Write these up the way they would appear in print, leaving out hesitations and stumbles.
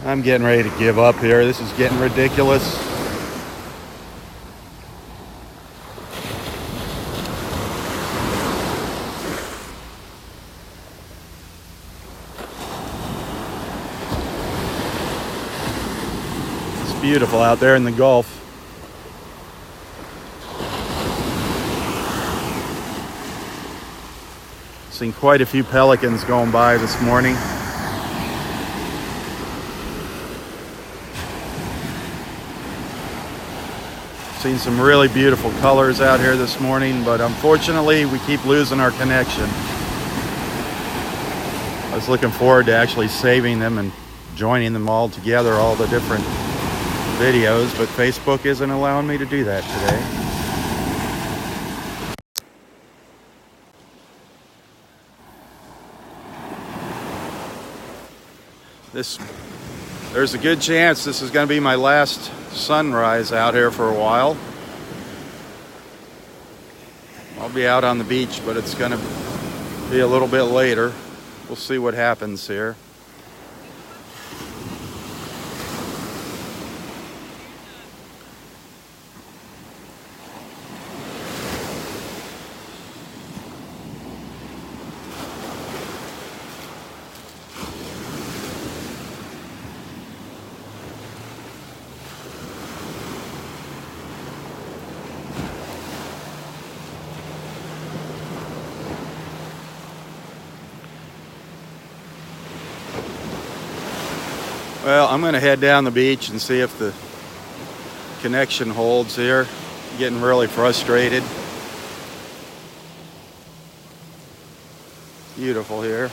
I'm getting ready to give up here. This is getting ridiculous. It's beautiful out there in the Gulf. Seen quite a few pelicans going by this morning. Seen some really beautiful colors out here this morning, but unfortunately we keep losing our connection. I was looking forward to actually saving them and joining them all together, all the different videos, but Facebook isn't allowing me to do that today. There's a good chance this is going to be my last sunrise out here for a while. I'll be out on the beach, but it's going to be a little bit later. We'll see what happens here. Well, I'm going to head down the beach and see if the connection holds here. I'm getting really frustrated. Beautiful here.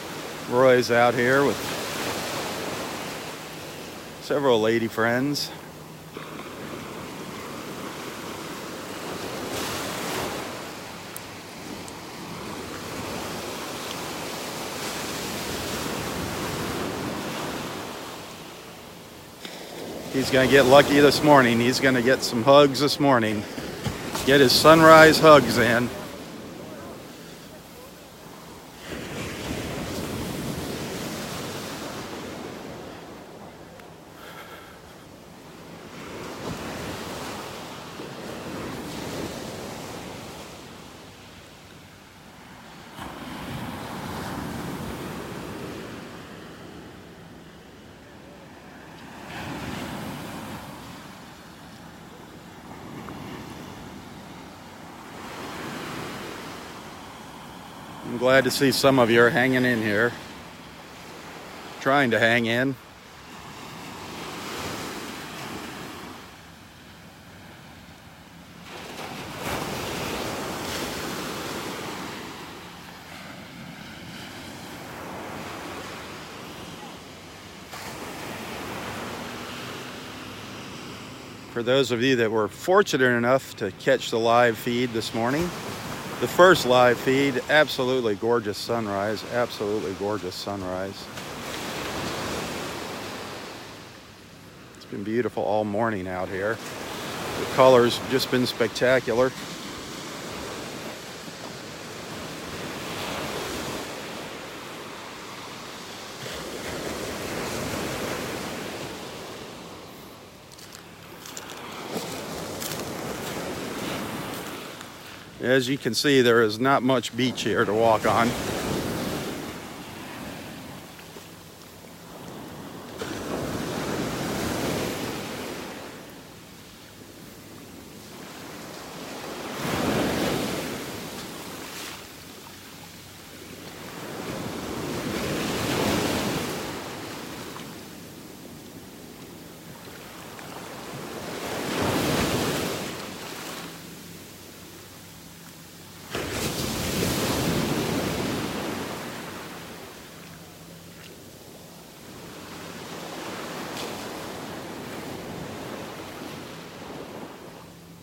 Roy's out here with several lady friends. He's going to get lucky this morning. He's going to get some hugs this morning. Get his sunrise hugs in. I'm glad to see some of you are hanging in here, trying to hang in. For those of you that were fortunate enough to catch the live feed this morning, the first live feed, absolutely gorgeous sunrise, absolutely gorgeous sunrise. It's been beautiful all morning out here. The colors have just been spectacular. As you can see, there is not much beach here to walk on.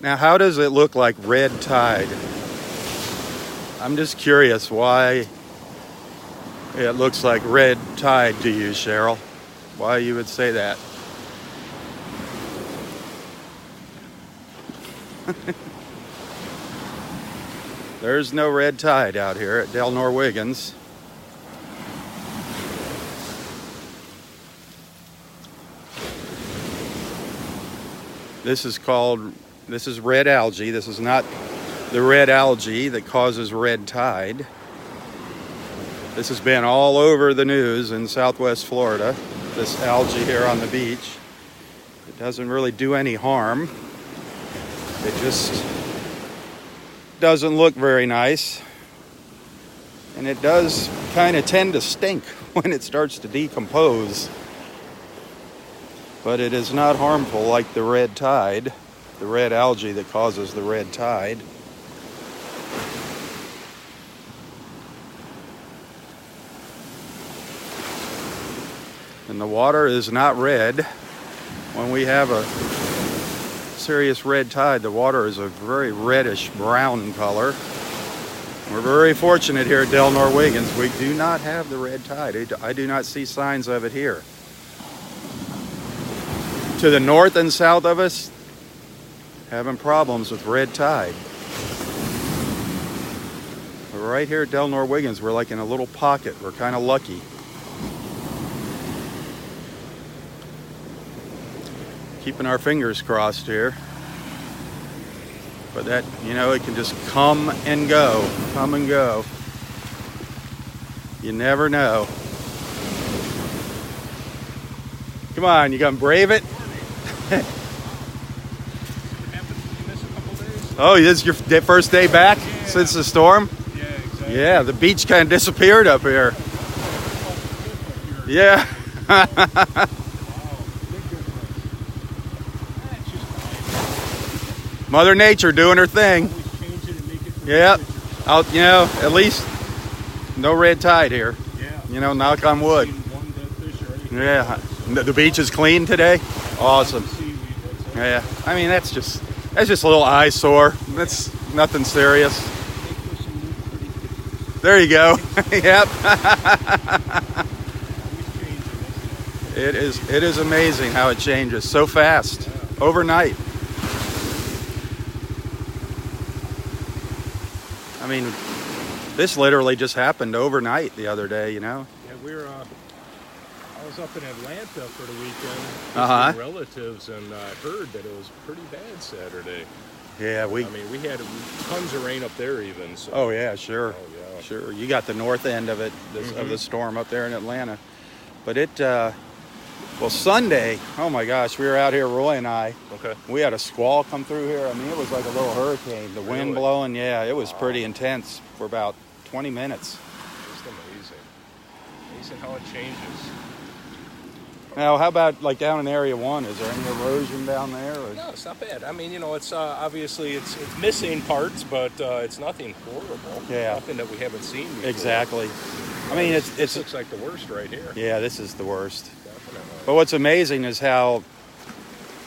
Now, how does it look like red tide? I'm just curious why it looks like red tide to you, Cheryl. Why you would say that? There's no red tide out here at Del Norwiggins. This is red algae. This is not the red algae that causes red tide. This has been all over the news in Southwest Florida, this algae here on the beach. It doesn't really do any harm. It just doesn't look very nice. And it does kind of tend to stink when it starts to decompose. But it is not harmful like the red tide, the red algae that causes the red tide. And the water is not red. When we have a serious red tide, the water is a very reddish brown color. We're very fortunate here at Del Norwegians. We do not have the red tide. I do not see signs of it here. To the north and south of us, having problems with red tide. But right here at Del Norwegians, we're like in a little pocket. We're kind of lucky. Keeping our fingers crossed here. But that, you know, it can just come and go. Come and go. You never know. Come on, you gonna brave it? Oh, this is your first day back since the storm? Yeah, exactly. Yeah, the beach kind of disappeared up here. Yeah. Mother Nature doing her thing. Yeah. You know, at least no red tide here. Yeah. You know, knock on wood. Yeah. The beach is clean today. Awesome. Yeah. I mean, that's just a little eyesore. That's nothing serious. There you go. Yep. It is amazing how it changes so fast overnight. I mean, this literally just happened overnight the other day, you know? Yeah, I was up in Atlanta for the weekend Uh-huh. with relatives, and I heard that it was pretty bad Saturday. Yeah, we had tons of rain up there even. So. Oh, yeah, sure. Oh, yeah. Sure. You got the north end of it, of the storm up there in Atlanta. But well, Sunday, oh my gosh, we were out here, Roy and I. Okay. We had a squall come through here. I mean, it was like a little hurricane. The wind blowing, yeah, it was pretty intense for about 20 minutes. Just amazing. Amazing how it changes. Now, how about like down in Area 1? Is there any erosion down there? Or? No, it's not bad. I mean, you know, it's obviously it's missing parts, but it's nothing horrible. Yeah. Nothing that we haven't seen before. Exactly. I mean, it looks like the worst right here. Yeah, this is the worst. Definitely. But what's amazing is how,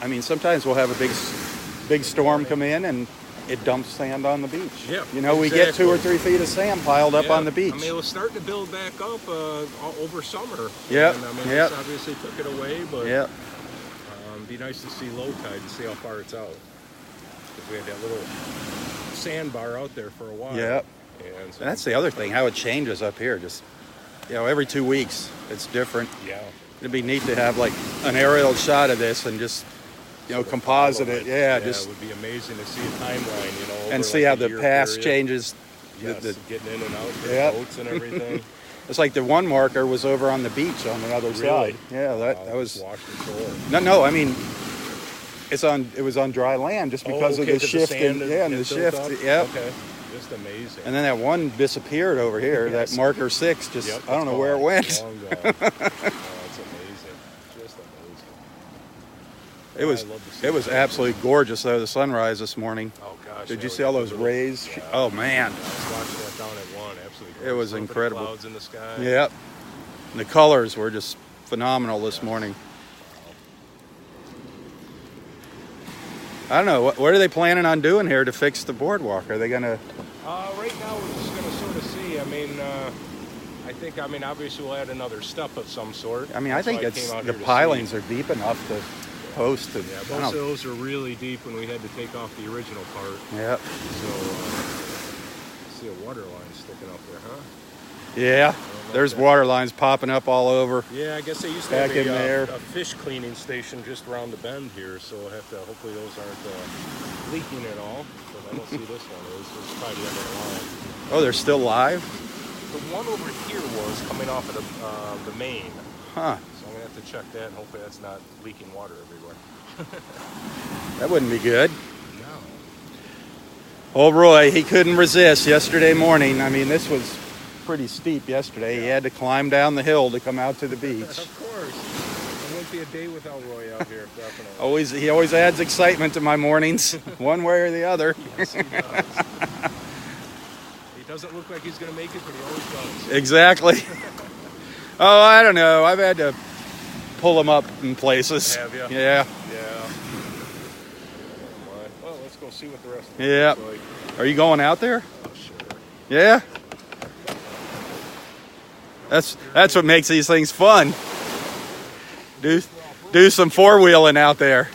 I mean, sometimes we'll have a big storm come in and it dumps sand on the beach. Yeah, you know, we get 2 or 3 feet of sand piled up on the beach. I mean, it was starting to build back up over summer. Yep. And, I mean, this obviously took it away, but be nice to see low tide and see how far it's out. Because we had that little sandbar out there for a while. Yep. And so that's the other thing, how it changes up here. Just, you know, every 2 weeks it's different. Yeah. It'd be neat to have like an aerial shot of this and just, you know, composite it. Yeah, just it would be amazing to see a timeline, you know, and see how the past changes. Yes, getting in and out, boats and everything. It's like the one marker was over on the beach on the other side. Yeah, that was washed ashore. No, I mean it was on dry land just because of the shift and the shift. Yep. Okay. Just amazing. And then that one disappeared over here. Yes. That marker 6 just I don't know where it went. Long gone. Oh, it's amazing. Just amazing. It was absolutely gorgeous though, the sunrise this morning. Oh gosh. Did you see all those rays? Yeah. Oh man. I was watching that down at 1. Absolutely gorgeous. It was incredible. Clouds in the sky. Yep. And the colors were just phenomenal this morning. I don't know. What are they planning on doing here to fix the boardwalk? Are they going to... Right now, we're just going to sort of see. I mean, obviously we'll add another step of some sort. I mean, I think the pilings are deep enough to post. Yeah, most of those are really deep when we had to take off the original part. Yep. So, see a water line sticking up there, huh? Yeah, there's water lines popping up all over. Yeah, I guess they used to Back have in there. a fish cleaning station just around the bend here, so we'll have to, hopefully those aren't leaking at all. But I don't see this one is. It's probably the end of the line. Oh, they're still live? The one over here was coming off of the main. Huh. So I'm going to have to check that, and hopefully that's not leaking water everywhere. That wouldn't be good. No. Old Roy, he couldn't resist yesterday morning. I mean, this was pretty steep yesterday. Yeah. He had to climb down the hill to come out to the beach. Of course. There won't be a day without Roy out here, definitely. He always adds excitement to my mornings, one way or the other. Yes, he does. He doesn't look like he's going to make it, but he always does. Exactly. Oh, I don't know. I've had to pull him up in places. Have you? Yeah. Yeah. Well, let's go see what the rest of it Yeah. looks like. Are you going out there? Oh, sure. Yeah. That's what makes these things fun. Do some four-wheeling out there.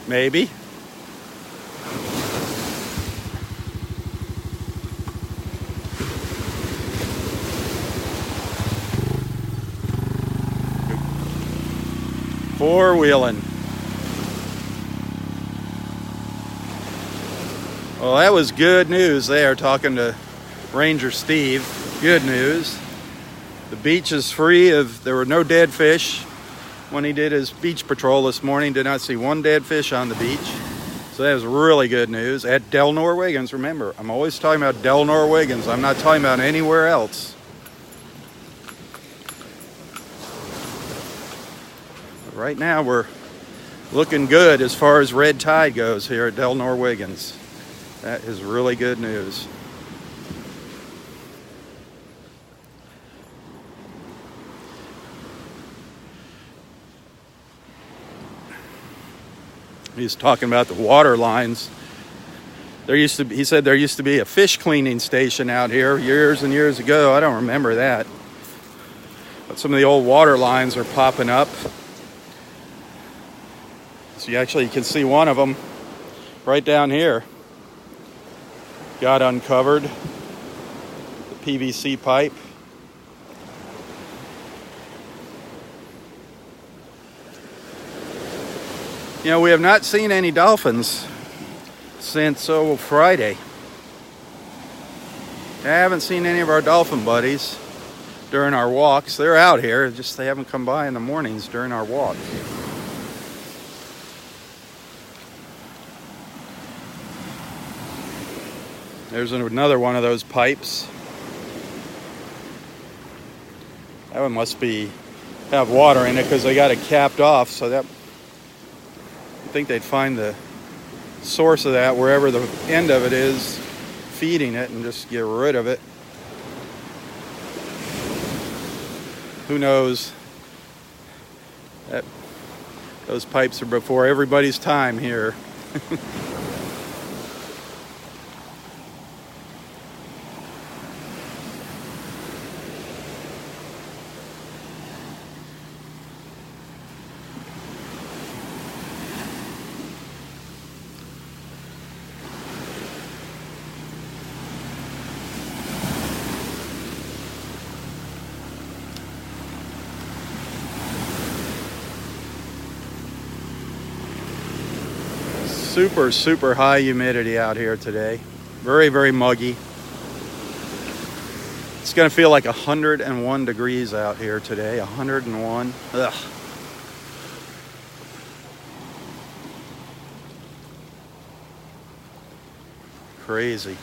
Maybe. Four-wheeling. Well, that was good news there, talking to Ranger Steve. Good news. The beach is free there were no dead fish. When he did his beach patrol this morning, did not see one dead fish on the beach. So that was really good news. At Del Norwegians, remember, I'm always talking about Del Norwegians. I'm not talking about anywhere else. Right now we're looking good as far as red tide goes here at Del Norwegians. That is really good news. He's talking about the water lines. He said there used to be a fish cleaning station out here years and years ago. I don't remember that. But some of the old water lines are popping up. So you can see one of them right down here. Got uncovered. The PVC pipe. You know, we have not seen any dolphins since Friday. I haven't seen any of our dolphin buddies during our walks. They're out here, just they haven't come by in the mornings during our walks. There's another one of those pipes. That one must have water in it because they got it capped off, so that I think they'd find the source of that wherever the end of it is, feeding it, and just get rid of it. Who knows? Those pipes are before everybody's time here. Super high humidity out here today. Very, very muggy. It's going to feel like 101 degrees out here today. 101. Ugh. Crazy.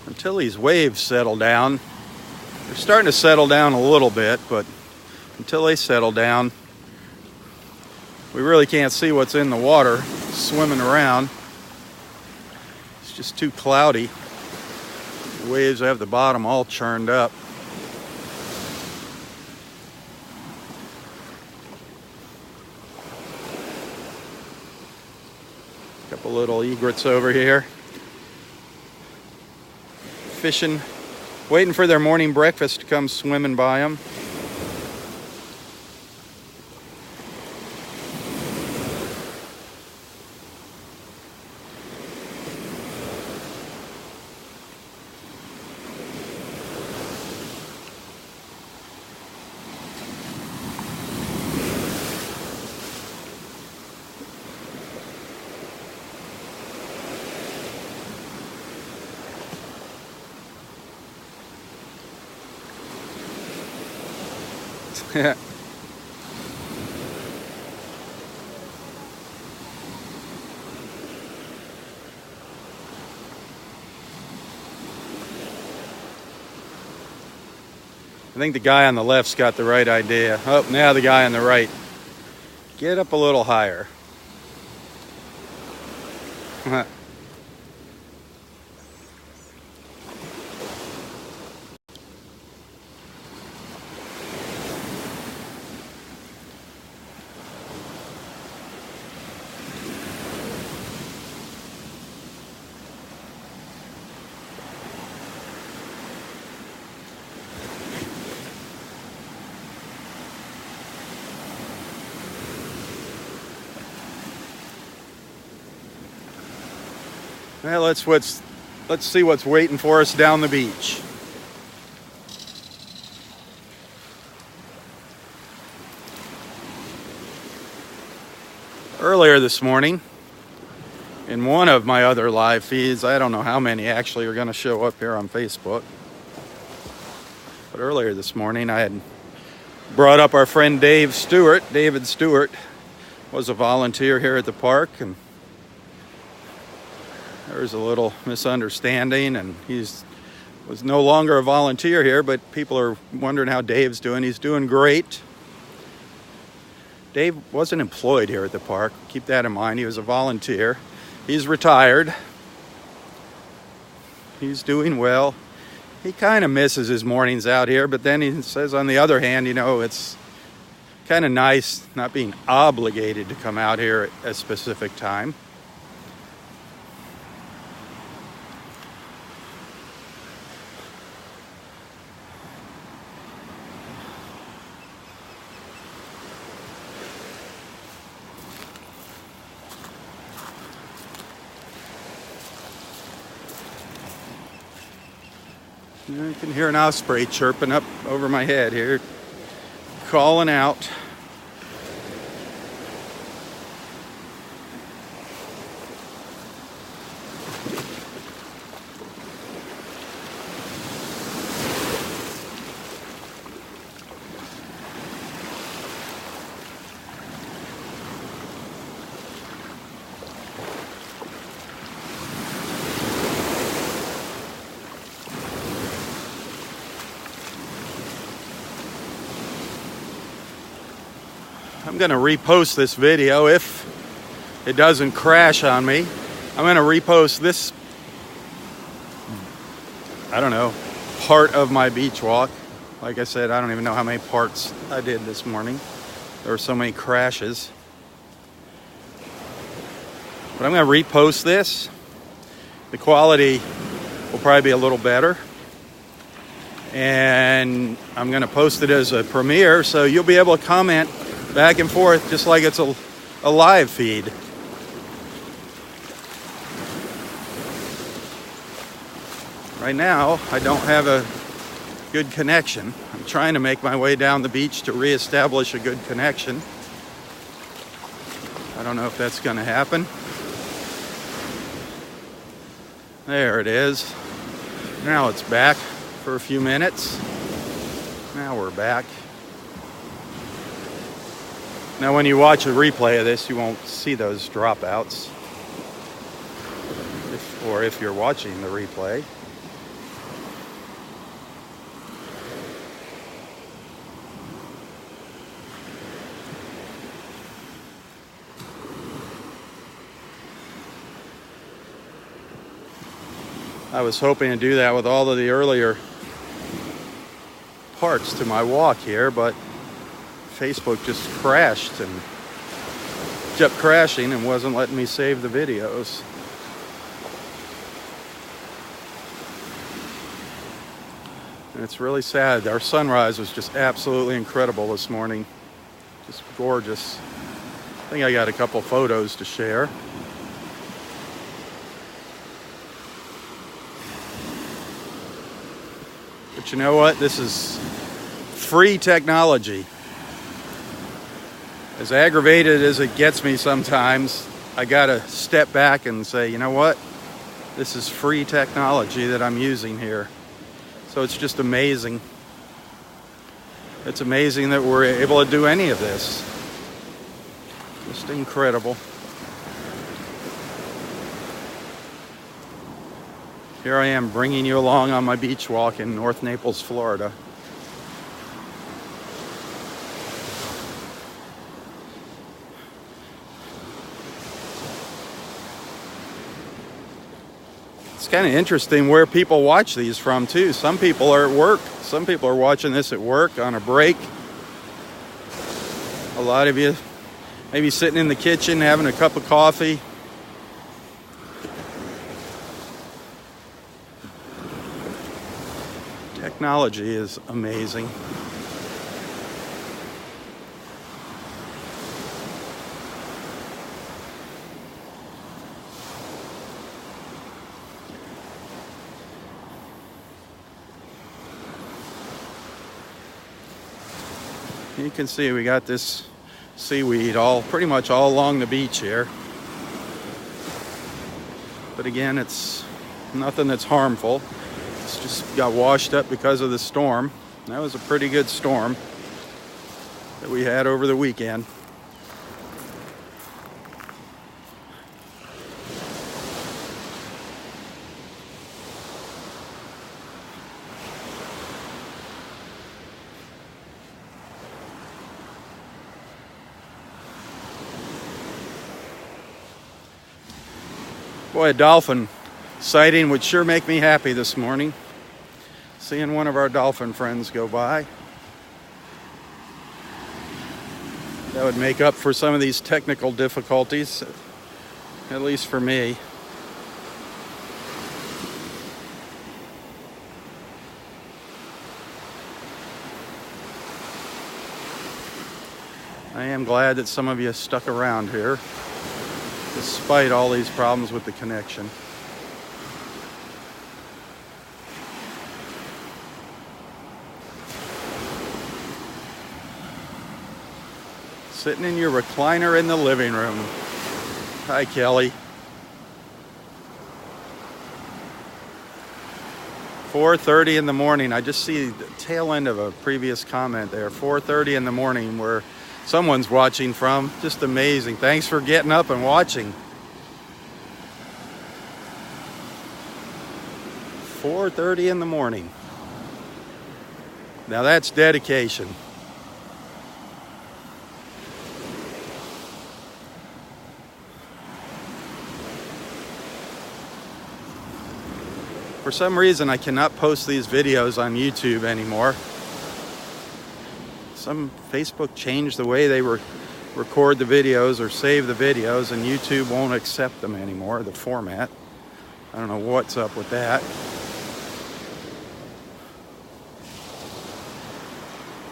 Until these waves settle down. They're starting to settle down a little bit, but until they settle down, we really can't see what's in the water swimming around. It's just too cloudy. The waves have the bottom all churned up. A couple little egrets over here. fishing, waiting for their morning breakfast to come swimming by them. I think the guy on the left's got the right idea. Oh, now the guy on the right. Get up a little higher. Well, let's see what's waiting for us down the beach. Earlier this morning, in one of my other live feeds, I don't know how many actually are going to show up here on Facebook, but earlier this morning I had brought up our friend David Stewart was a volunteer here at the park, and there was a little misunderstanding, and was no longer a volunteer here, but people are wondering how Dave's doing. He's doing great. Dave wasn't employed here at the park. Keep that in mind. He was a volunteer. He's retired. He's doing well. He kind of misses his mornings out here, but then he says, on the other hand, it's kind of nice not being obligated to come out here at a specific time. I can hear an osprey chirping up over my head here, calling out. I'm going to repost this video if it doesn't crash on me. I'm going to repost this, I don't know, part of my beach walk. Like I said, I don't even know how many parts I did this morning. There were so many crashes. But I'm going to repost this. The quality will probably be a little better. And I'm going to post it as a premiere, so you'll be able to comment back and forth just like it's a live feed. Right now, I don't have a good connection. I'm trying to make my way down the beach to reestablish a good connection. I don't know if that's going to happen. There it is. Now it's back for a few minutes. Now we're back. Now when you watch a replay of this, you won't see those dropouts. If you're watching the replay. I was hoping to do that with all of the earlier parts to my walk here, but Facebook just crashed and kept crashing and wasn't letting me save the videos. And it's really sad. Our sunrise was just absolutely incredible this morning. Just gorgeous. I think I got a couple photos to share. But you know what? This is free technology. As aggravated as it gets me sometimes, I gotta step back and say, you know what? This is free technology that I'm using here. So it's just amazing. It's amazing that we're able to do any of this. Just incredible. Here I am bringing you along on my beach walk in North Naples, Florida. It's kind of interesting where people watch these from too. Some people are at work. Some people are watching this at work on a break. A lot of you maybe sitting in the kitchen having a cup of coffee. Technology is amazing. You can see we got this seaweed pretty much all along the beach here. But again, it's nothing that's harmful. It's just got washed up because of the storm. That was a pretty good storm that we had over the weekend. Boy, a dolphin sighting would sure make me happy this morning. Seeing one of our dolphin friends go by. That would make up for some of these technical difficulties, at least for me. I am glad that some of you stuck around here, despite all these problems with the connection. Sitting in your recliner in the living room. Hi, Kelly. 4:30 in the morning. I just see the tail end of a previous comment there. 4:30 in the morning where someone's watching from. Just amazing. Thanks for getting up and watching. 4:30 in the morning. Now that's dedication. For some reason, I cannot post these videos on YouTube anymore. Facebook changed the way they record the videos or save the videos, and YouTube won't accept them anymore, the format. I don't know what's up with that.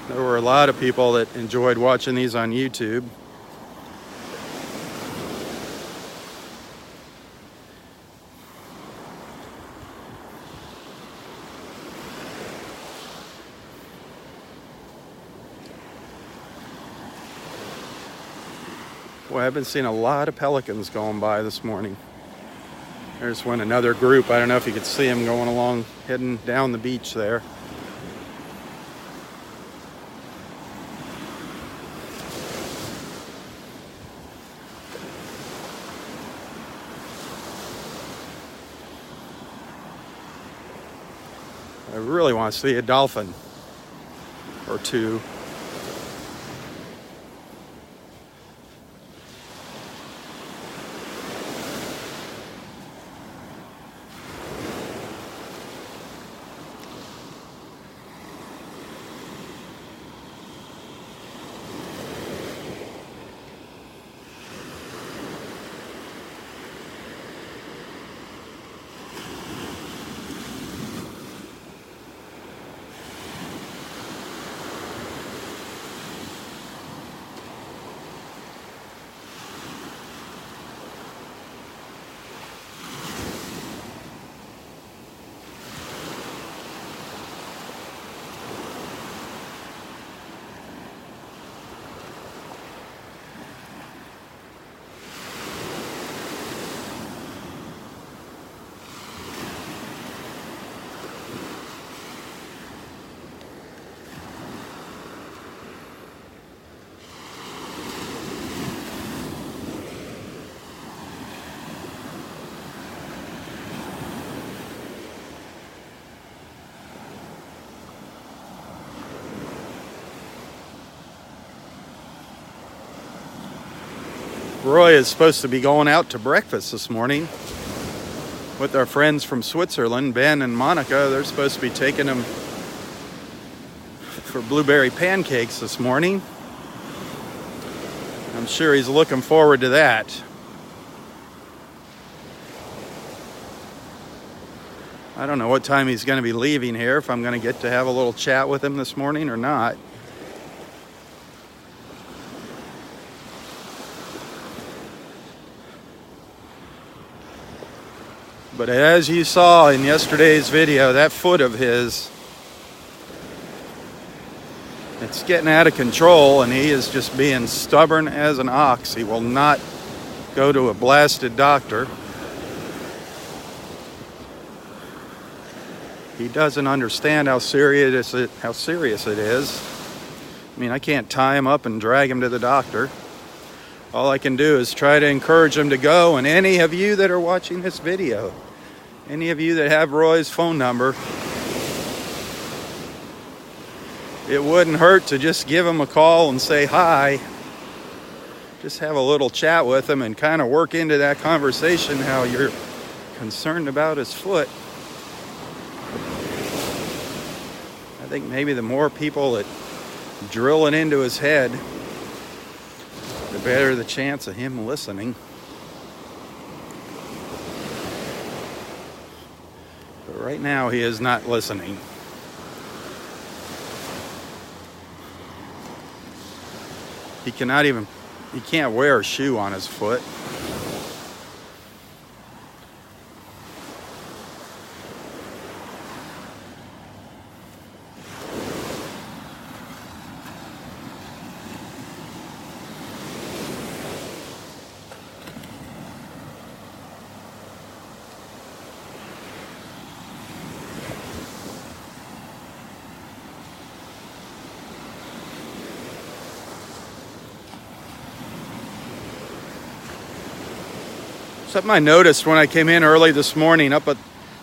There were a lot of people that enjoyed watching these on YouTube. Boy, I've been seeing a lot of pelicans going by this morning. There's another group. I don't know if you could see them going along, heading down the beach there. I really want to see a dolphin or two. Roy is supposed to be going out to breakfast this morning with our friends from Switzerland, Ben and Monica. They're supposed to be taking him for blueberry pancakes this morning. I'm sure he's looking forward to that. I don't know what time he's going to be leaving here, if I'm going to get to have a little chat with him this morning or not. But as you saw in yesterday's video, that foot of his, it's getting out of control, and he is just being stubborn as an ox. He will not go to a blasted doctor. He doesn't understand how serious it is. I mean, I can't tie him up and drag him to the doctor. All I can do is try to encourage him to go. And any of you that are watching this video, any of you that have Roy's phone number, it wouldn't hurt to just give him a call and say hi. Just have a little chat with him and kind of work into that conversation how you're concerned about his foot. I think maybe the more people that drill it into his head, the better the chance of him listening. But right now he is not listening. He can't wear a shoe on his foot. Something I noticed when I came in early this morning up at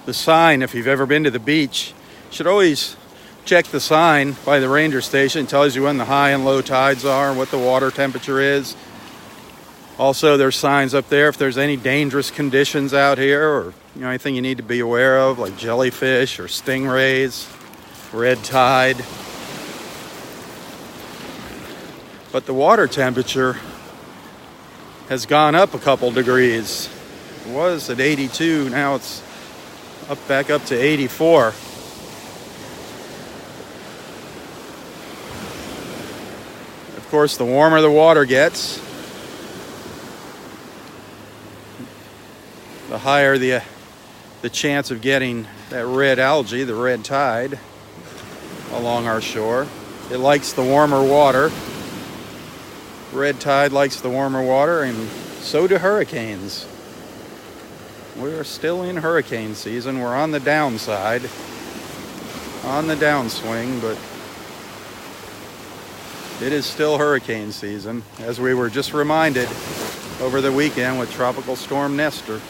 the sign, if you've ever been to the beach, you should always check the sign by the ranger station. It tells you when the high and low tides are, what the water temperature is. Also, there's signs up there if there's any dangerous conditions out here, or anything you need to be aware of, like jellyfish or stingrays, red tide. But the water temperature has gone up a couple degrees. It was at 82, now it's back up to 84. Of course, the warmer the water gets, the higher the chance of getting that red algae, the red tide, along our shore. It likes the warmer water. Red tide likes the warmer water, and so do hurricanes. We're still in hurricane season. We're on the downside, on the downswing, but it is still hurricane season, as we were just reminded over the weekend with Tropical Storm Nestor.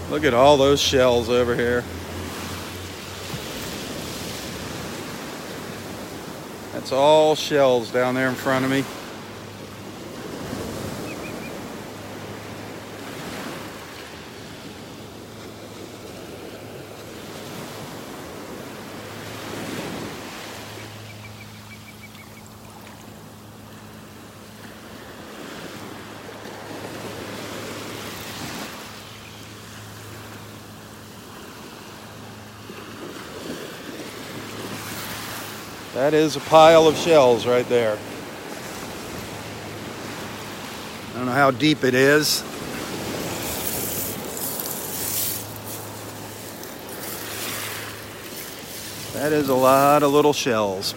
Look at all those shells over here. That's all shells down there in front of me. That is a pile of shells right there. I don't know how deep it is. That is a lot of little shells.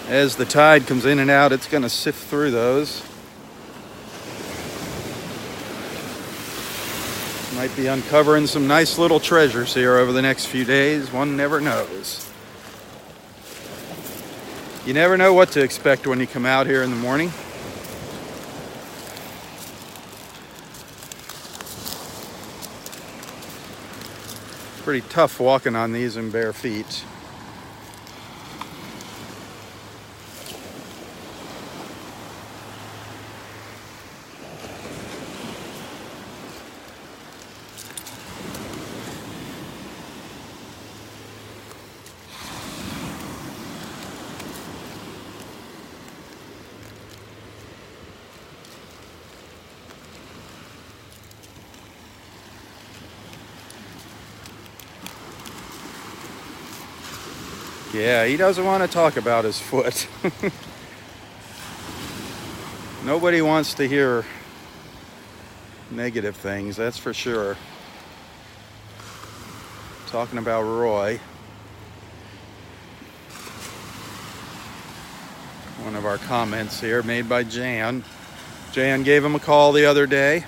As the tide comes in and out, it's going to sift through those. Might be uncovering some nice little treasures here over the next few days. One never knows. You never know what to expect when you come out here in the morning. Pretty tough walking on these in bare feet. Yeah, he doesn't want to talk about his foot. Nobody wants to hear negative things, that's for sure. Talking about Roy. One of our comments here made by Jan. Jan gave him a call the other day.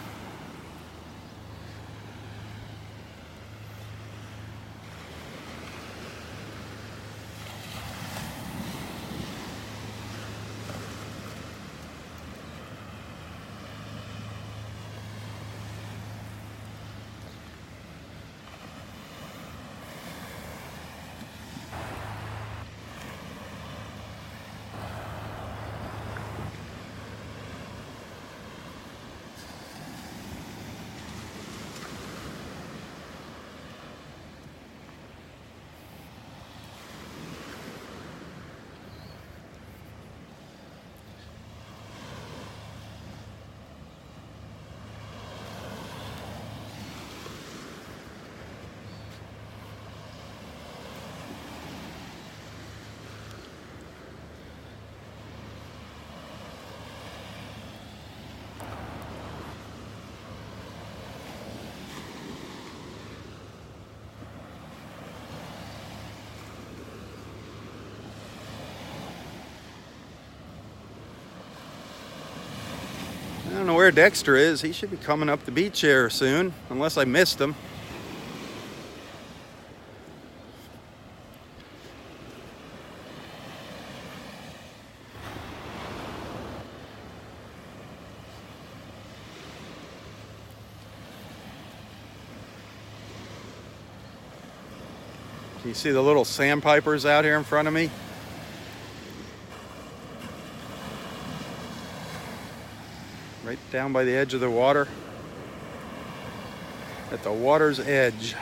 I don't know where Dexter is. He should be coming up the beach here soon, unless I missed him. Can you see the little sandpipers out here in front of me? Right down by the edge of the water. At the water's edge.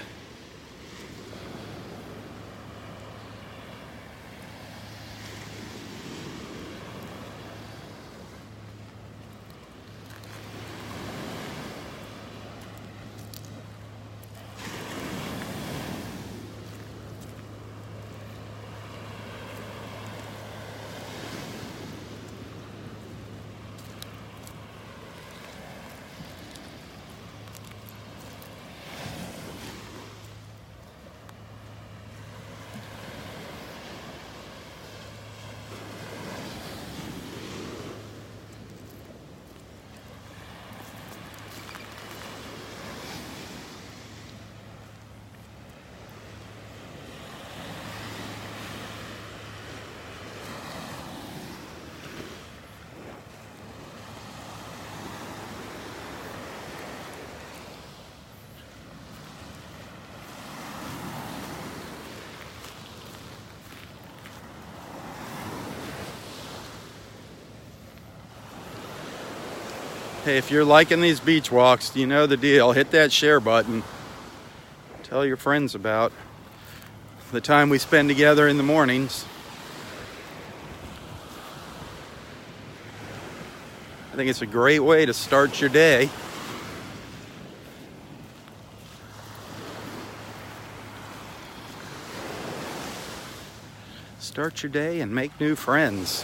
Hey, if you're liking these beach walks, you know the deal. Hit that share button. Tell your friends about the time we spend together in the mornings. I think it's a great way to start your day. Start your day and make new friends.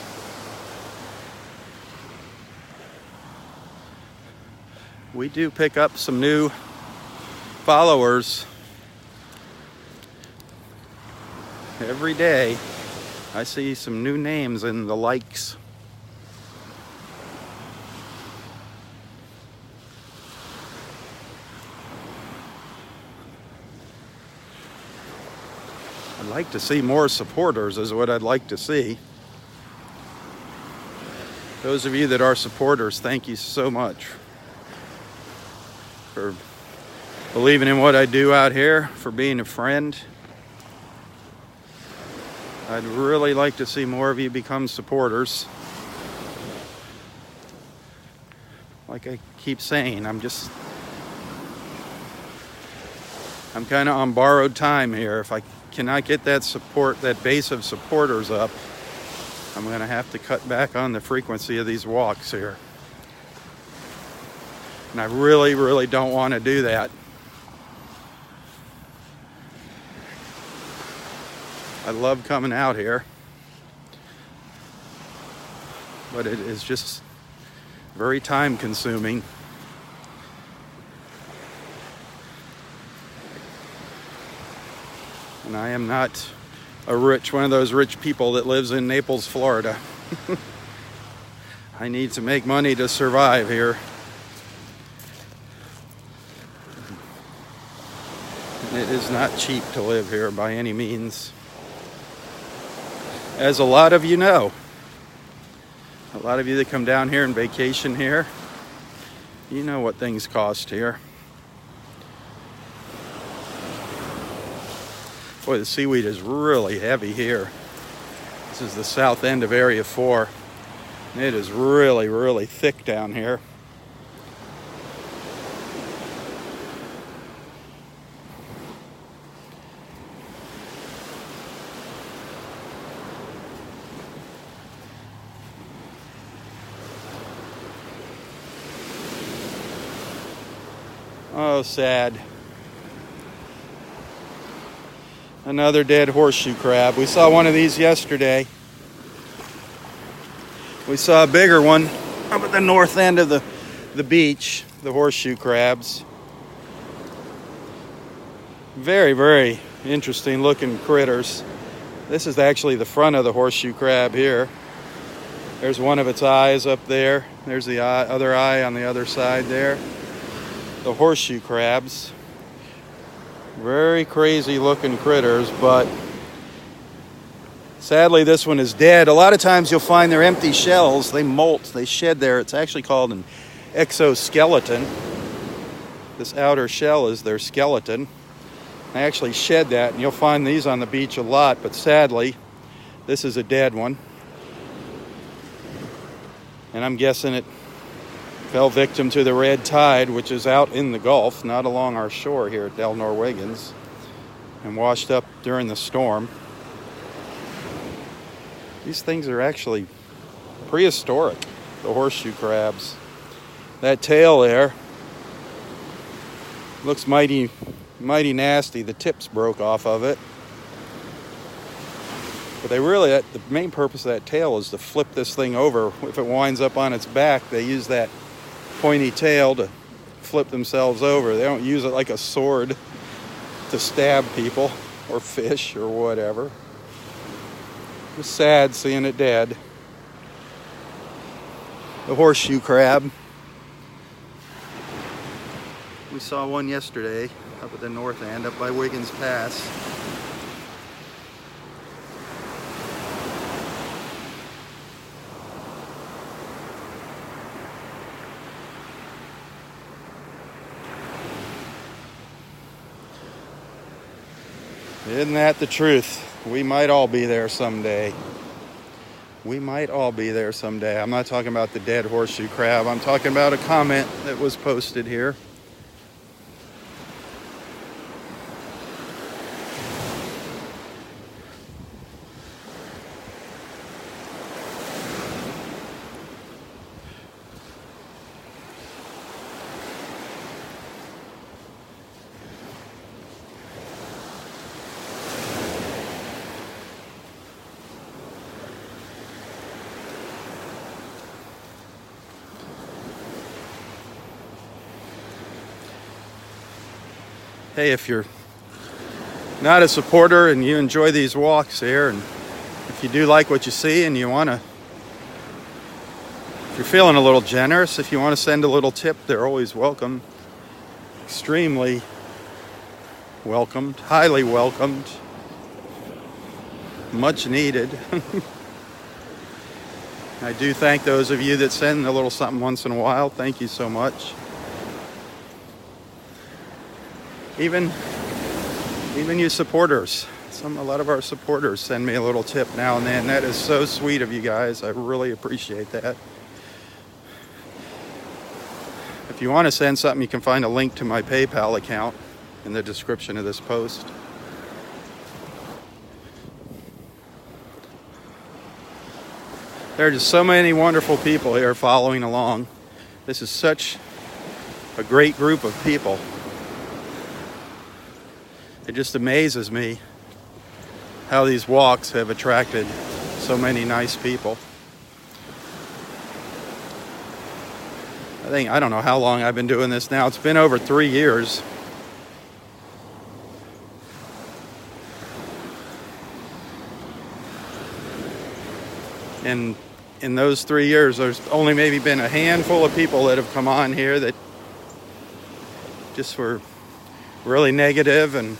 We do pick up some new followers every day. I see some new names in the likes. I'd like to see more supporters is what I'd like to see. Those of you that are supporters, thank you so much for believing in what I do out here, for being a friend. I'd really like to see more of you become supporters. Like I keep saying, I'm kind of on borrowed time here. If I cannot get that support, that base of supporters up, I'm going to have to cut back on the frequency of these walks here. And I really, really don't want to do that. I love coming out here, but it is just very time consuming. And I am not one of those rich people that lives in Naples, Florida. I need to make money to survive here. And it is not cheap to live here by any means. As a lot of you know, a lot of you that come down here and vacation here, you know what things cost here. Boy, the seaweed is really heavy here. This is the south end of Area 4. And it is really, really thick down here. Oh, sad. Another dead horseshoe crab. We saw one of these yesterday. We saw a bigger one up at the north end of the beach, the horseshoe crabs. Very, very interesting looking critters. This is actually the front of the horseshoe crab here. There's one of its eyes up there. There's the other eye on the other side there. The horseshoe crabs. Very crazy looking critters, but sadly this one is dead. A lot of times you'll find their empty shells. They molt, they shed there. It's actually called an exoskeleton. This outer shell is their skeleton. They actually shed that, and you'll find these on the beach a lot, but sadly this is a dead one. And I'm guessing it fell victim to the red tide, which is out in the Gulf, not along our shore here at Del Norwegians, and washed up during the storm. These things are actually prehistoric, the horseshoe crabs. That tail there looks mighty nasty. The tips broke off of it. But the main purpose of that tail is to flip this thing over. If it winds up on its back, they use that pointy tail to flip themselves over. They don't use it like a sword to stab people or fish or whatever. It was sad seeing it dead. The horseshoe crab. We saw one yesterday up at the north end, up by Wiggins Pass. Isn't that the truth? We might all be there someday. We might all be there someday. I'm not talking about the dead horseshoe crab. I'm talking about a comment that was posted here. Hey, if you're not a supporter and you enjoy these walks here and If you do like what you see and you want to, if you're feeling a little generous, if you want to send a little tip, they're always welcome. Extremely welcomed, highly welcomed, much needed. I do thank those of you that send a little something once in a while. Thank you so much. Even you supporters. A lot of our supporters send me a little tip now and then. That is so sweet of you guys. I really appreciate that. If you want to send something, you can find a link to my PayPal account in the description of this post. There are just so many wonderful people here following along. This is such a great group of people. It just amazes me how these walks have attracted so many nice people. I don't know how long I've been doing this now. It's been over 3 years. And in those 3 years, there's only maybe been a handful of people that have come on here that just were really negative and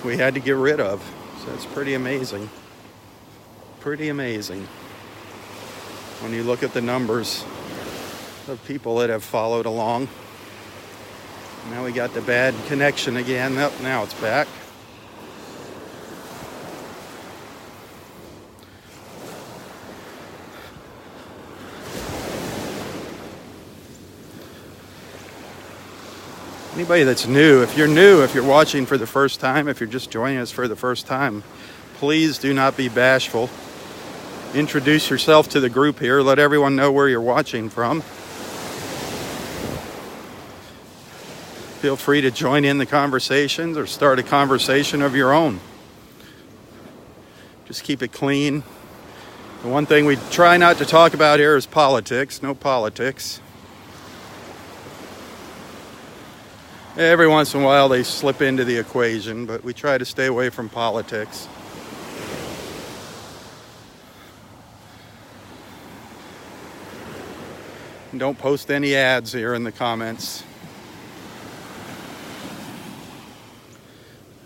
we had to get rid of. So it's pretty amazing. Pretty amazing when you look at the numbers of people that have followed along. Now we got the bad connection again. Nope, now it's back. Anybody that's new, if you're watching for the first time, if you're just joining us for the first time, please do not be bashful. Introduce yourself to the group here. Let everyone know where you're watching from. Feel free to join in the conversations or start a conversation of your own. Just keep it clean. The one thing we try not to talk about here is politics. No politics. Every once in a while they slip into the equation, but we try to stay away from politics. And don't post any ads here in the comments.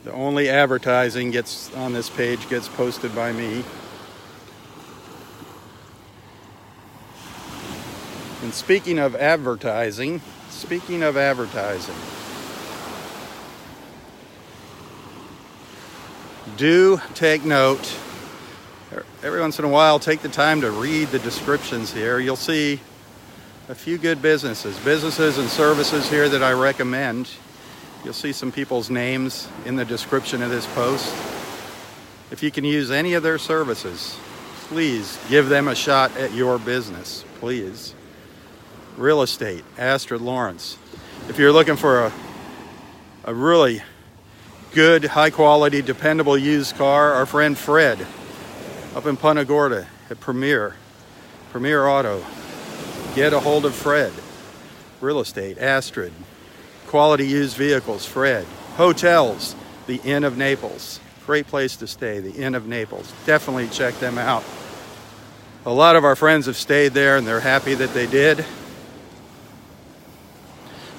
The only advertising gets on this page gets posted by me. And speaking of advertising, do take note. Every once in a while, take the time to read the descriptions here. You'll see a few good businesses and services here that I recommend. You'll see some people's names in the description of this post. If you can use any of their services, please give them a shot at your business, please. Real estate, Astrid Lawrence. If you're looking for a really good, high-quality, dependable used car, our friend Fred up in Punta Gorda at Premier Auto. Get a hold of Fred. Real estate, Astrid. Quality used vehicles, Fred. Hotels, the Inn of Naples. Great place to stay, the Inn of Naples. Definitely check them out. A lot of our friends have stayed there and they're happy that they did.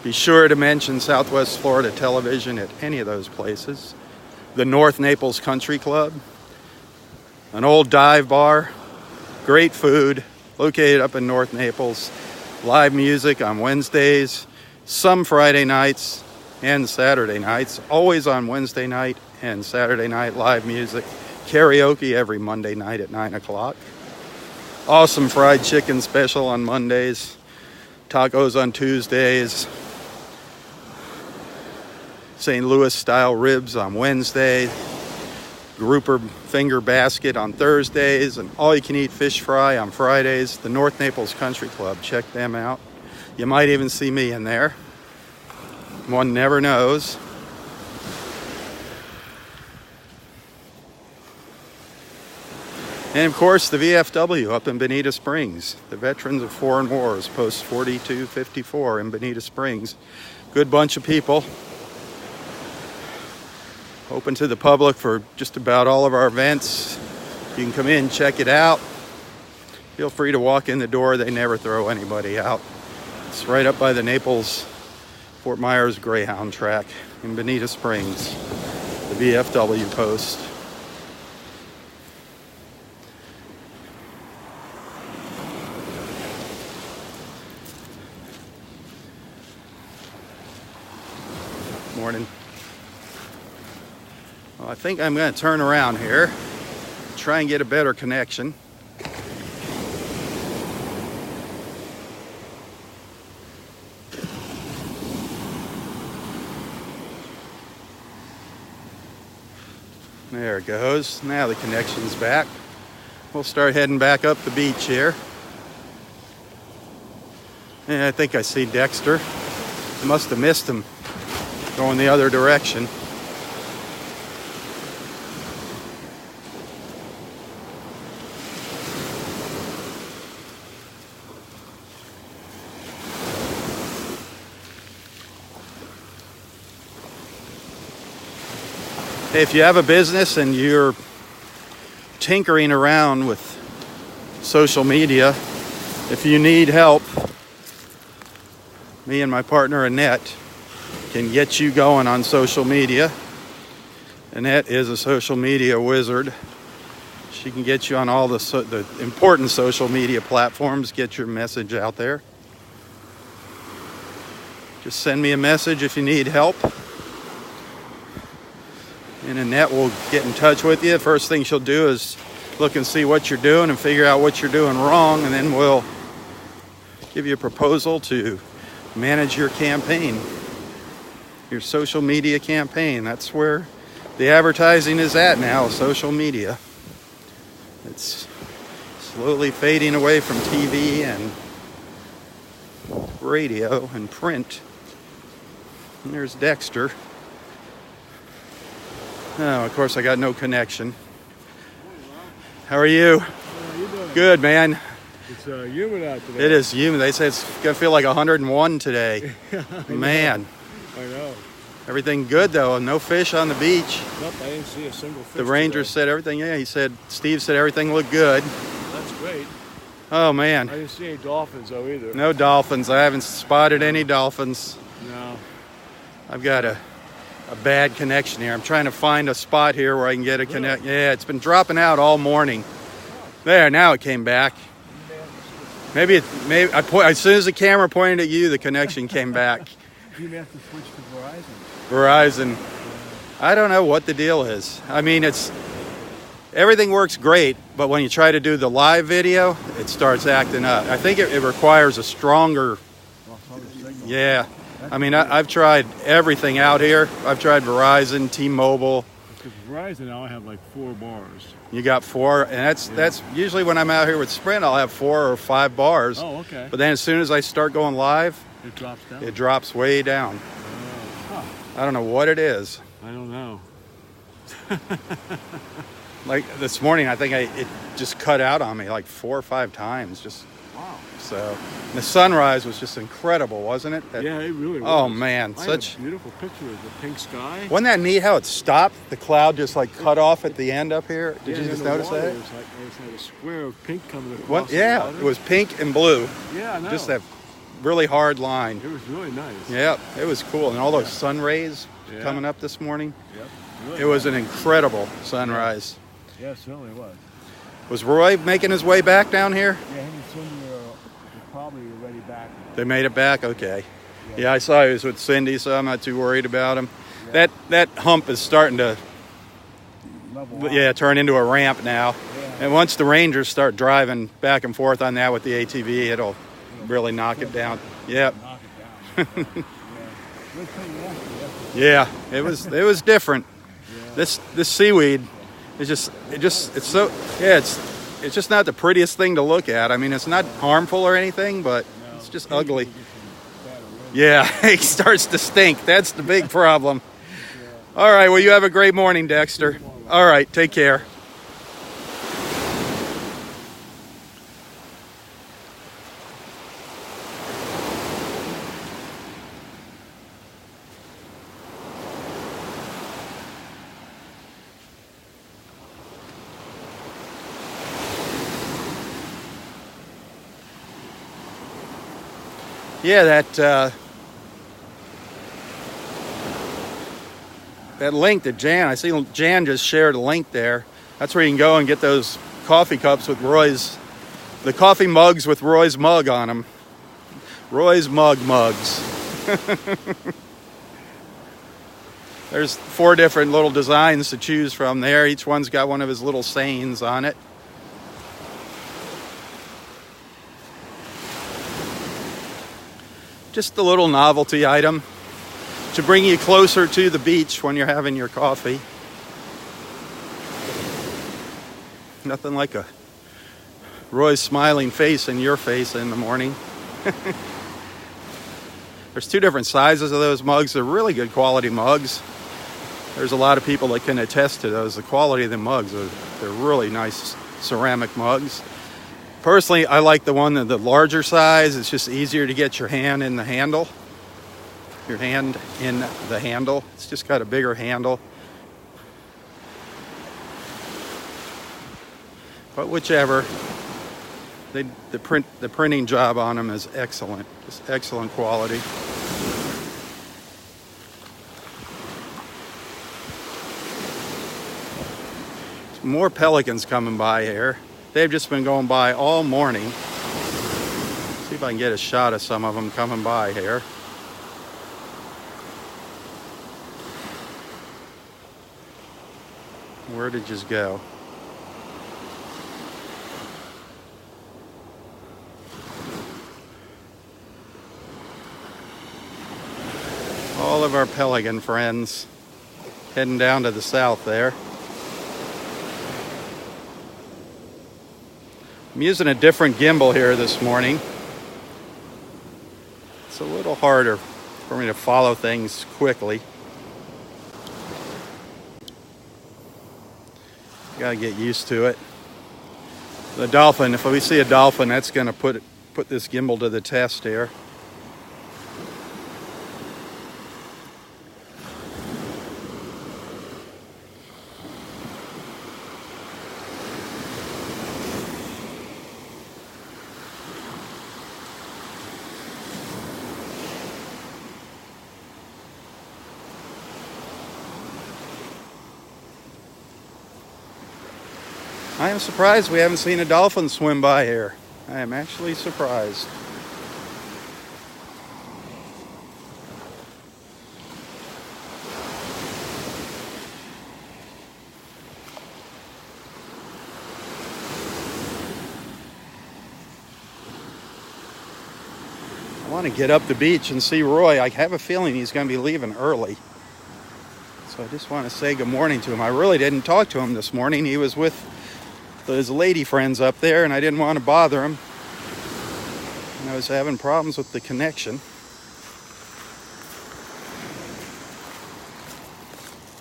Be sure to mention Southwest Florida Television at any of those places. The North Naples Country Club, an old dive bar, great food, located up in North Naples. Live music on Wednesdays, some Friday nights and Saturday nights. Always on Wednesday night and Saturday night, live music. Karaoke every Monday night at 9 o'clock. Awesome fried chicken special on Mondays. Tacos on Tuesdays. St. Louis style ribs on Wednesday, grouper finger basket on Thursdays, and all you can eat fish fry on Fridays. The North Naples Country Club, check them out. You might even see me in there. One never knows. And of course, the VFW up in Bonita Springs, the Veterans of Foreign Wars, Post 4254 in Bonita Springs. Good bunch of people. Open to the public for just about all of our events. You can come in, check it out. Feel free to walk in the door. They never throw anybody out. It's right up by the Naples Fort Myers Greyhound track in Bonita Springs, the VFW post. Morning. Well, I think I'm going to turn around here, try and get a better connection. There it goes. Now the connection's back. We'll start heading back up the beach here. And I think I see Dexter. I must have missed him going the other direction. If you have a business and you're tinkering around with social media, if you need help, me and my partner Annette can get you going on social media. Annette is a social media wizard. She can get you on all the important social media platforms, get your message out there. Just send me a message if you need help. And Annette will get in touch with you. First thing she'll do is look and see what you're doing and figure out what you're doing wrong, and then we'll give you a proposal to manage your campaign, your social media campaign. That's where the advertising is at now, social media. It's slowly fading away from TV and radio and print. And there's Dexter. Oh, of course, I got no connection. How are you? How are you doing? Good, man. It's humid out today. It is humid. They say it's going to feel like 101 today. Man. I know. Everything good, though. No fish on the beach. Nope, I didn't see a single fish. The ranger today. said everything. Yeah, he said, Steve said everything looked good. That's great. Oh, man. I didn't see any dolphins, though, either. No dolphins. I haven't spotted any dolphins. No. I've got a bad connection here. I'm trying to find a spot here where I can get a connect. Yeah, it's been dropping out all morning. There, now it came back. Maybe as soon as the camera pointed at you, the connection came back. You may have to switch to Verizon. Verizon. I don't know what the deal is. I mean, everything works great, but when you try to do the live video, it starts acting up. I think it requires a stronger. Yeah. I mean, I've tried everything out here. I've tried Verizon, T-Mobile. Because Verizon, now I have like 4 bars. You got 4, and that's usually when I'm out here with Sprint, I'll have 4 or 5 bars. Oh, okay. But then as soon as I start going live, It drops down? it drops way down. I don't know what it is. I don't know. Like this morning, I think it just cut out on me like 4 or 5 times. Just Wow. so. The sunrise was just incredible, wasn't it? Yeah, it really was. Oh man, I such had a beautiful picture of the pink sky. Wasn't that neat how it stopped? The cloud just like cut off at the end up here. Did you and just then the notice water that? was like a square of pink coming across What? the Yeah, water. it was pink and blue. Yeah, I know. Just that really hard line. It was really nice. Yeah, it was cool. And all those sun rays coming up this morning. Yep. Really It was nice. an incredible sunrise. Yeah, it certainly was. Was Roy making his way back down here? Yeah, him and Cindy are probably already back. They made it back? Okay. Yeah, I saw he was with Cindy, so I'm not too worried about him. That hump is starting to Level out. turn into a ramp now. Yeah. And once the Rangers start driving back and forth on that with the ATV, it'll really knock it down. Yep. Knock it down. Yeah. Good thing yesterday. Yeah, it was different. Yeah. This seaweed is it's just not the prettiest thing to look at. I mean, it's not harmful or anything, but No, it's just occasionally ugly. you get some bad wind. Yeah, it starts to stink. That's the big problem. All right, well, you have a great morning, Dexter. All right, take care. Yeah, that link that Jan, I see Jan just shared a link there. That's where you can go and get those coffee cups with the coffee mugs with Roy's mug on them. Roy's mugs. There's 4 different little designs to choose from there. Each one's got one of his little sayings on it. Just a little novelty item to bring you closer to the beach when you're having your coffee. Nothing like a Roy's smiling face in your face in the morning. There's 2 different sizes of those mugs. They're really good quality mugs. There's a lot of people that can attest to those. The quality of the mugs, they're really nice ceramic mugs. Personally, I like the one, the larger size. It's just easier to get your hand in the handle. Your hand in the handle. It's just got a bigger handle. But whichever, the printing job on them is excellent. Just excellent quality. More pelicans coming by here. They've just been going by all morning. See if I can get a shot of some of them coming by here. Where did you go? All of our pelican friends heading down to the south there. I'm using a different gimbal here this morning. It's a little harder for me to follow things quickly. Gotta get used to it. The dolphin, if we see a dolphin, that's gonna put this gimbal to the test here. I am surprised we haven't seen a dolphin swim by here. I am actually surprised. I want to get up the beach and see Roy. I have a feeling he's going to be leaving early. So I just want to say good morning to him. I really didn't talk to him this morning. He was with his lady friends up there, and I didn't want to bother him. And I was having problems with the connection.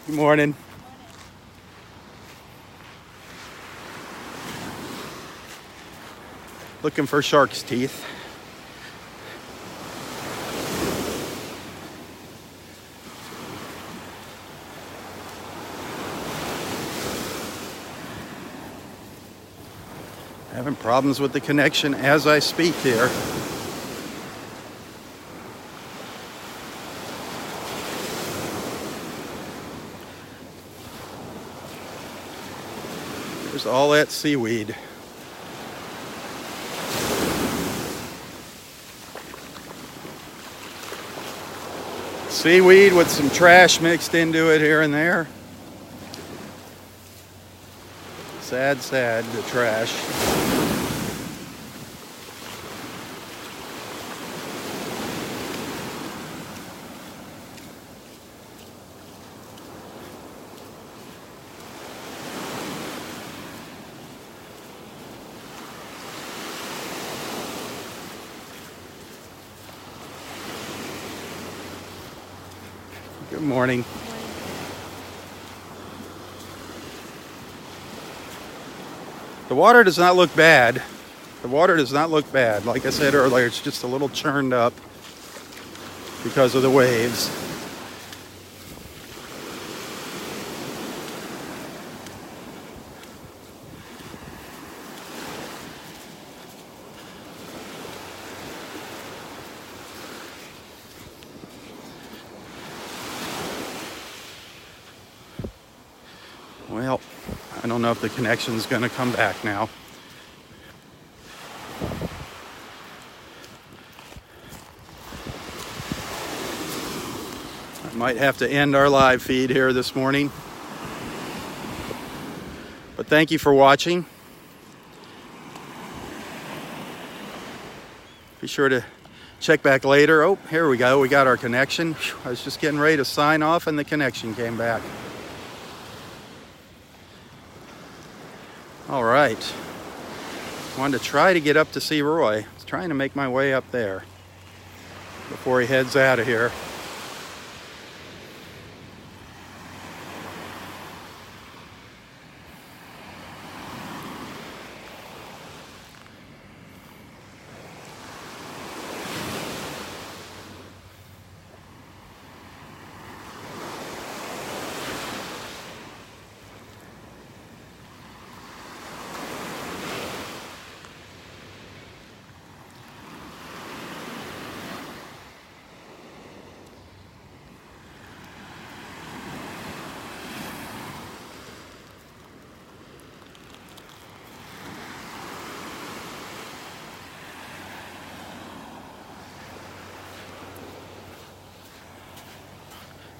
Good morning. Looking for shark's teeth. Having problems with the connection as I speak here. There's all that seaweed. Seaweed with some trash mixed into it here and there. Sad, the trash. Good morning. The water does not look bad. The water does not look bad. Like I said earlier, it's just a little churned up because of the waves. Well, I don't know if the connection's going to come back now. I might have to end our live feed here this morning. But thank you for watching. Be sure to check back later. Oh, here we go. We got our connection. I was just getting ready to sign off and the connection came back. All right. Wanted to try to get up to see Roy. I was trying to make my way up there before he heads out of here.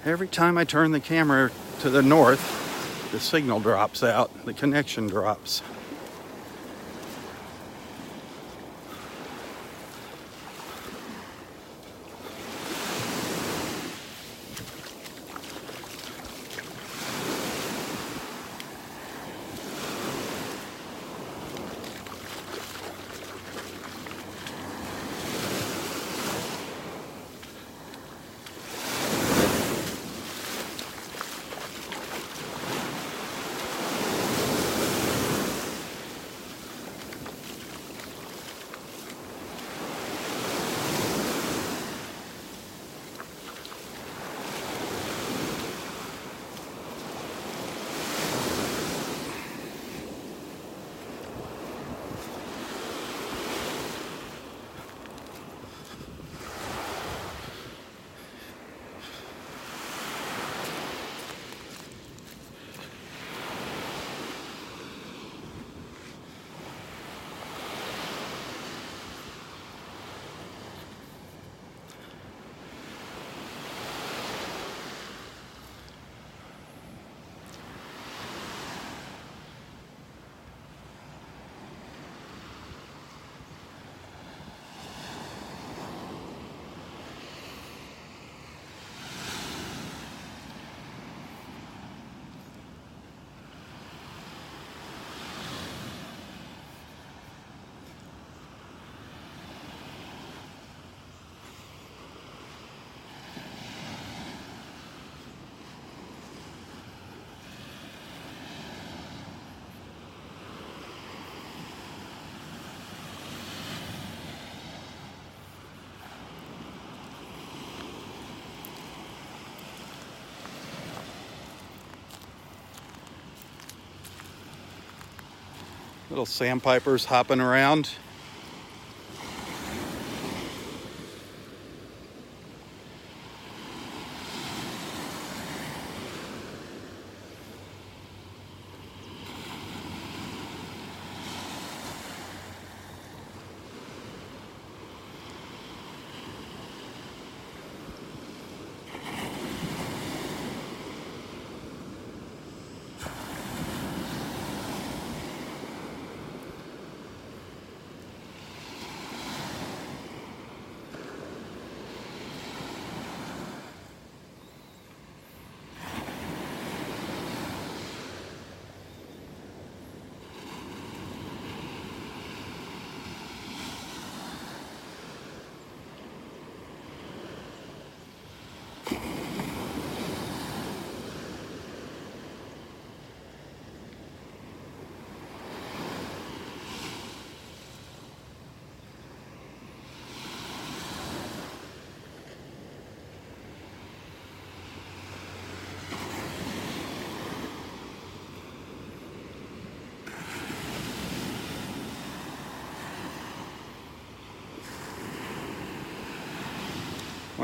Every time I turn the camera to the north, the signal drops out, the connection drops. Little sandpipers hopping around.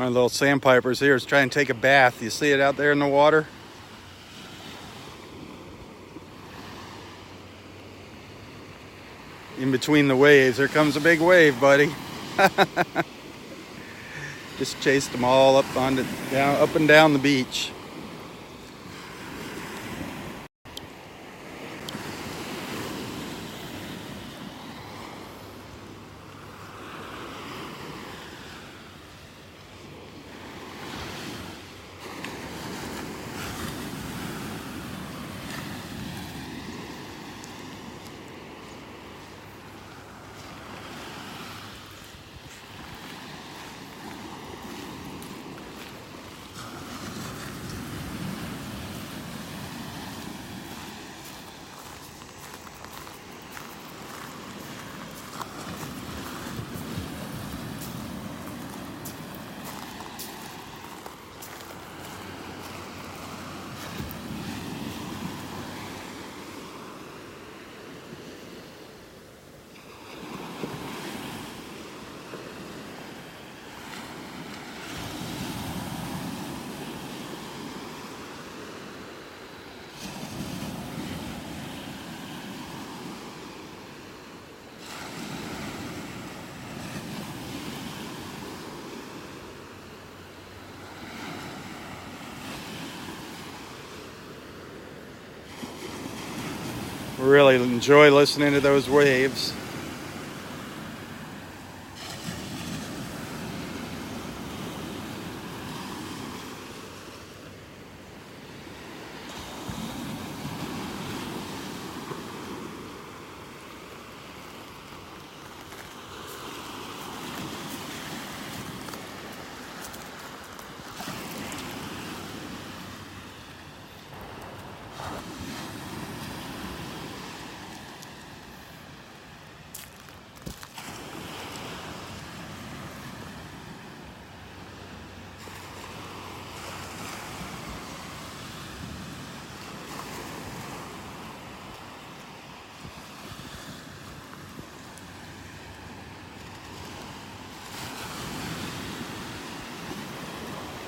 One of the little sandpipers here is trying to take a bath. You see it out there in the water? in between the waves. Here comes a big wave, buddy. Just chased them all up and down the beach. Really enjoy listening to those waves.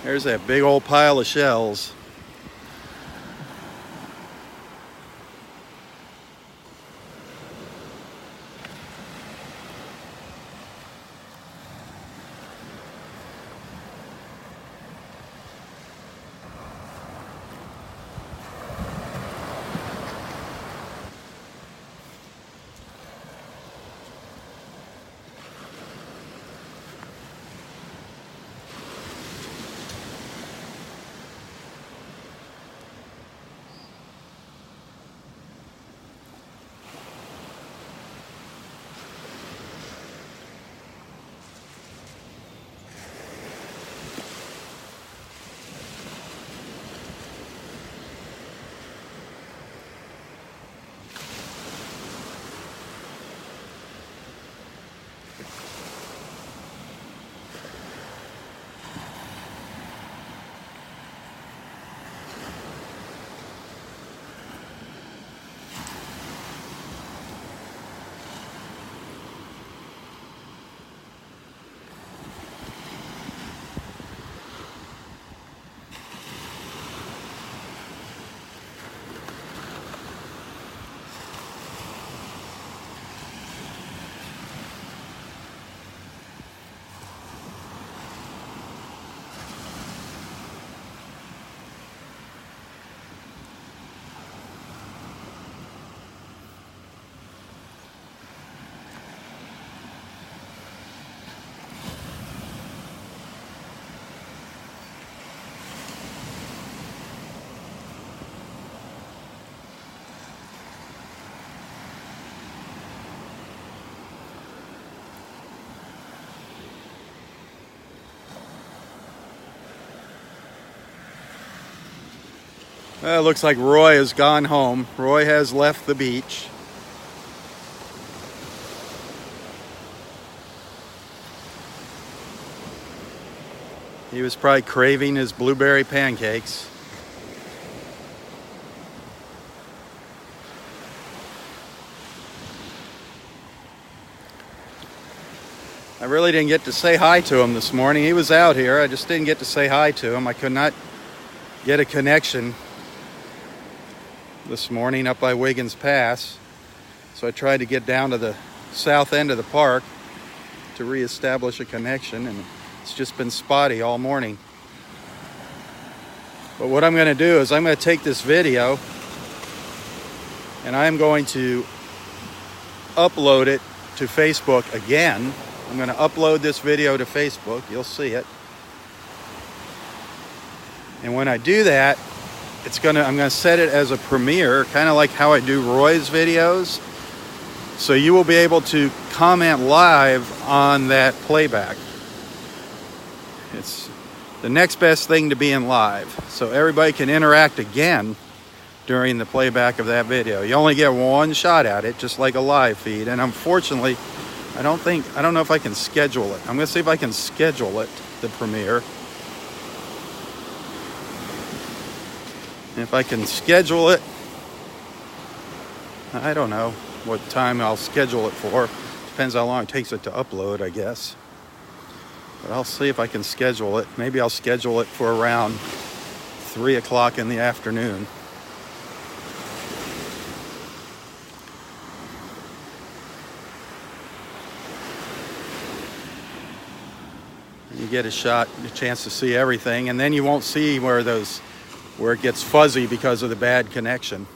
There's that big old pile of shells. Well, it looks like Roy has gone home. Roy has left the beach. He was probably craving his blueberry pancakes. I really didn't get to say hi to him this morning. He was out here. I just didn't get to say hi to him. I could not get a connection this morning up by Wiggins Pass. So I tried to get down to the south end of the park to reestablish a connection, and it's just been spotty all morning. But what I'm going to do is I'm going to take this video and I'm going to upload it to Facebook again. I'm going to upload this video to Facebook. You'll see it. And when I do that, I'm going to set it as a premiere, kind of like how I do Roy's videos. So you will be able to comment live on that playback. It's the next best thing to being live. So everybody can interact again during the playback of that video. You only get one shot at it, just like a live feed. And unfortunately, I don't know if I can schedule it. I'm going to see if I can schedule it, the premiere. And if I can schedule it, I don't know what time I'll schedule it for. Depends how long it takes it to upload, I guess. But I'll see if I can schedule it. Maybe I'll schedule it for around 3 o'clock in the afternoon. You get a chance to see everything, and then you won't see where it gets fuzzy because of the bad connection.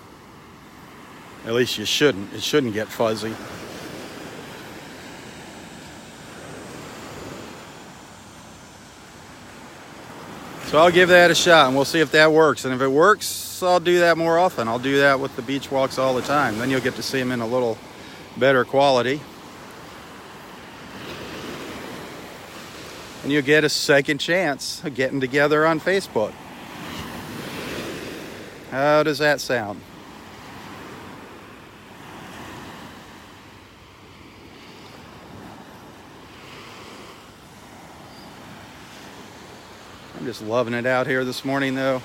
At least you shouldn't. It shouldn't get fuzzy. So I'll give that a shot and we'll see if that works. And if it works, I'll do that more often. I'll do that with the beach walks all the time. Then you'll get to see them in a little better quality. And you'll get a second chance of getting together on Facebook. How does that sound? I'm just loving it out here this morning, though.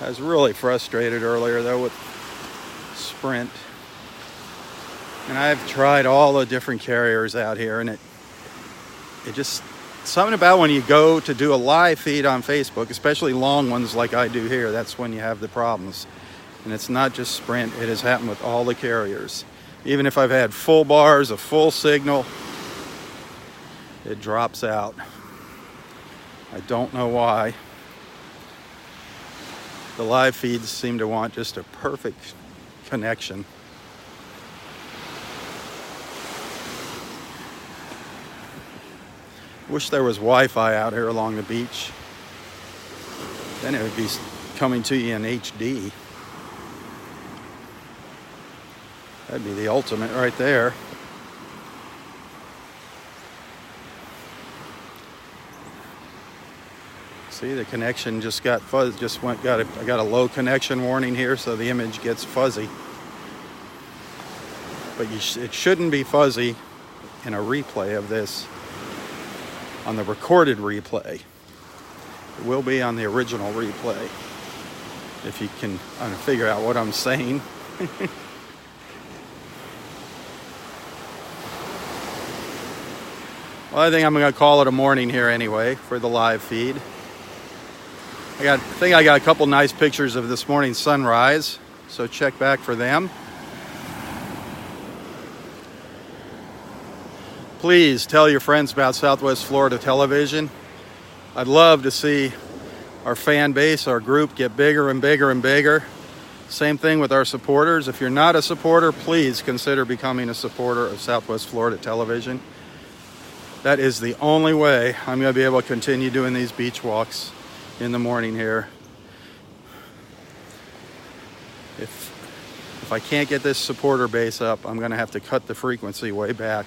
I was really frustrated earlier, though, with Sprint. And I've tried all the different carriers out here, and it just, something about when you go to do a live feed on Facebook, especially long ones like I do here, that's when you have the problems. And it's not just Sprint, it has happened with all the carriers. Even if I've had full bars, a full signal, it drops out. I don't know why. The live feeds seem to want just a perfect connection. Wish there was Wi-Fi out here along the beach. Then it would be coming to you in HD. That'd be the ultimate right there. See, the connection just got fuzz. I got a low connection warning here, so the image gets fuzzy. But it shouldn't be fuzzy in a replay of this. On the recorded replay. It will be on the original replay. If you can figure out what I'm saying. Well, I think I'm going to call it a morning here anyway for the live feed. I think I got a couple nice pictures of this morning's sunrise, so check back for them. Please tell your friends about Southwest Florida Television. I'd love to see our fan base, our group, get bigger and bigger and bigger. Same thing with our supporters. If you're not a supporter, please consider becoming a supporter of Southwest Florida Television. That is the only way I'm going to be able to continue doing these beach walks in the morning here. If I can't get this supporter base up, I'm going to have to cut the frequency way back.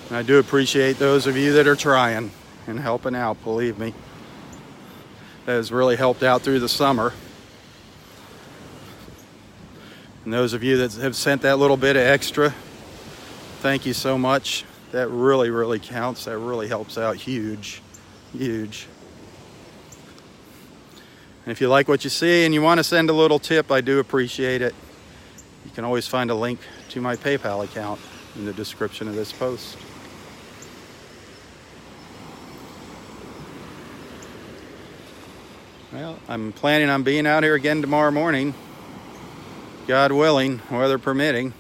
And I do appreciate those of you that are trying and helping out, believe me. That has really helped out through the summer. And those of you that have sent that little bit of extra, thank you so much. That really, really counts. That really helps out huge, huge. And if you like what you see and you want to send a little tip, I do appreciate it. You can always find a link to my PayPal account in the description of this post. Well, I'm planning on being out here again tomorrow morning. God willing, weather permitting.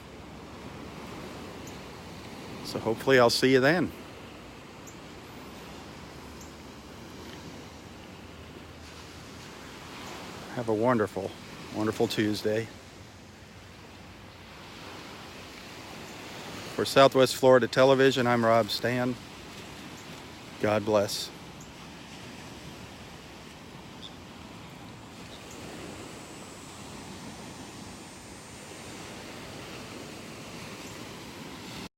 So hopefully I'll see you then. Have a wonderful, wonderful Tuesday. For Southwest Florida Television, I'm Robb Stan. God bless.